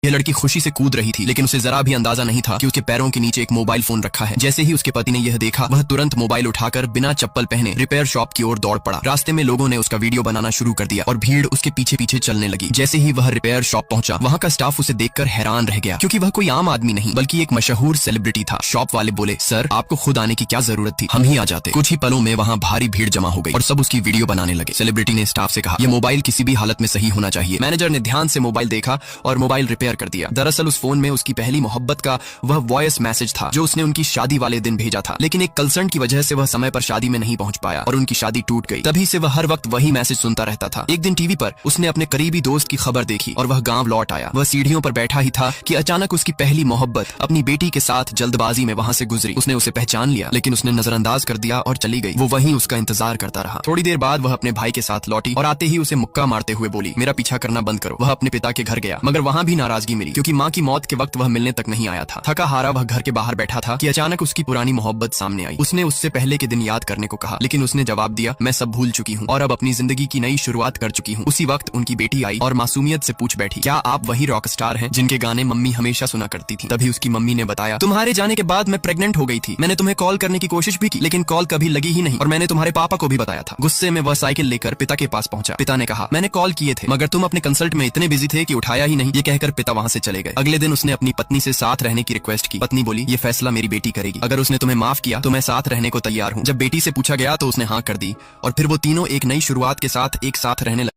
यह लड़की खुशी से कूद रही थी, लेकिन उसे जरा भी अंदाजा नहीं था कि उसके पैरों के नीचे एक मोबाइल फोन रखा है। जैसे ही उसके पति ने यह देखा, वह तुरंत मोबाइल उठाकर बिना चप्पल पहने रिपेयर शॉप की ओर दौड़ पड़ा। रास्ते में लोगों ने उसका वीडियो बनाना शुरू कर दिया और भीड़ उसके पीछे पीछे चलने लगी। जैसे ही वह रिपेयर शॉप पहुंचा, वहां का स्टाफ उसे देखकर हैरान रह गया, क्योंकि वह कोई आम आदमी नहीं बल्कि एक मशहूर सेलिब्रिटी था। शॉप वाले बोले, सर आपको खुद आने की क्या जरूरत थी, हम ही आ जाते। कुछ ही पलों में वहां भारी भीड़ जमा हो गई और सब उसकी वीडियो बनाने लगे। सेलिब्रिटी ने स्टाफ से कहा, यह मोबाइल किसी भी हालत में सही होना चाहिए। मैनेजर ने ध्यान से मोबाइल देखा और मोबाइल रिपेयर कर दिया। दरअसल उस फोन में उसकी पहली मोहब्बत का वह वॉइस मैसेज था जो उसने उनकी शादी वाले दिन भेजा था, लेकिन एक कंसर्न की वजह से वह समय पर शादी में नहीं पहुंच पाया और उनकी शादी टूट गई। तभी से वह हर वक्त वही मैसेज सुनता रहता था। एक दिन टीवी पर उसने अपने करीबी दोस्त की खबर देखी और वह गांव लौट आया। वह सीढ़ियों पर बैठा ही था कि अचानक उसकी पहली मोहब्बत अपनी बेटी के साथ जल्दबाजी में वहां से गुजरी। उसने उसे पहचान लिया, लेकिन उसने नजरअंदाज कर दिया और चली गई। वो वहीं उसका इंतजार करता रहा। थोड़ी देर बाद वह अपने भाई के साथ लौटी और आते ही उसे मुक्का मारते हुए बोली, मेरा पीछा करना बंद करो। वह अपने पिता के घर गया, मगर वहां भी नाराजगी मिली, क्योंकि माँ की मौत के वक्त वह मिलने तक नहीं आया था। थका हारा वह घर के बाहर बैठा था कि अचानक उसकी पुरानी मोहब्बत सामने आई। उसने उससे पहले के दिन याद करने को कहा, लेकिन उसने जवाब दिया, मैं सब भूल चुकी हूँ और अब अपनी जिंदगी की नई शुरुआत कर चुकी हूँ। उसी वक्त उनकी बेटी आई और मासूमियत से पूछ बैठी, क्या आप वही रॉक स्टार हैं जिनके गाने मम्मी हमेशा सुना करती थी? तभी उसकी मम्मी ने बताया, तुम्हारे जाने के बाद मैं प्रेग्नेंट हो गई थी। मैंने तुम्हें कॉल करने की कोशिश भी की, लेकिन कॉल कभी लगी ही नहीं और मैंने तुम्हारे पापा को भी बताया था। गुस्से में वह साइकिल लेकर पिता के पास पहुंचा। पिता ने कहा, मैंने कॉल किए थे, मगर तुम अपने कंसल्ट में इतने बिजी थे कि उठाया ही नहीं। ये कहकर पिता वहां से चले गए। अगले दिन उसने अपनी पत्नी से साथ रहने की रिक्वेस्ट की। पत्नी बोली, ये फैसला मेरी बेटी करेगी। अगर उसने तुम्हें माफ किया तो मैं साथ रहने को तैयार हूँ। जब बेटी से पूछा गया तो उसने हाँ कर दी और फिर वो तीनों एक नई शुरुआत के साथ एक साथ रहने लगे।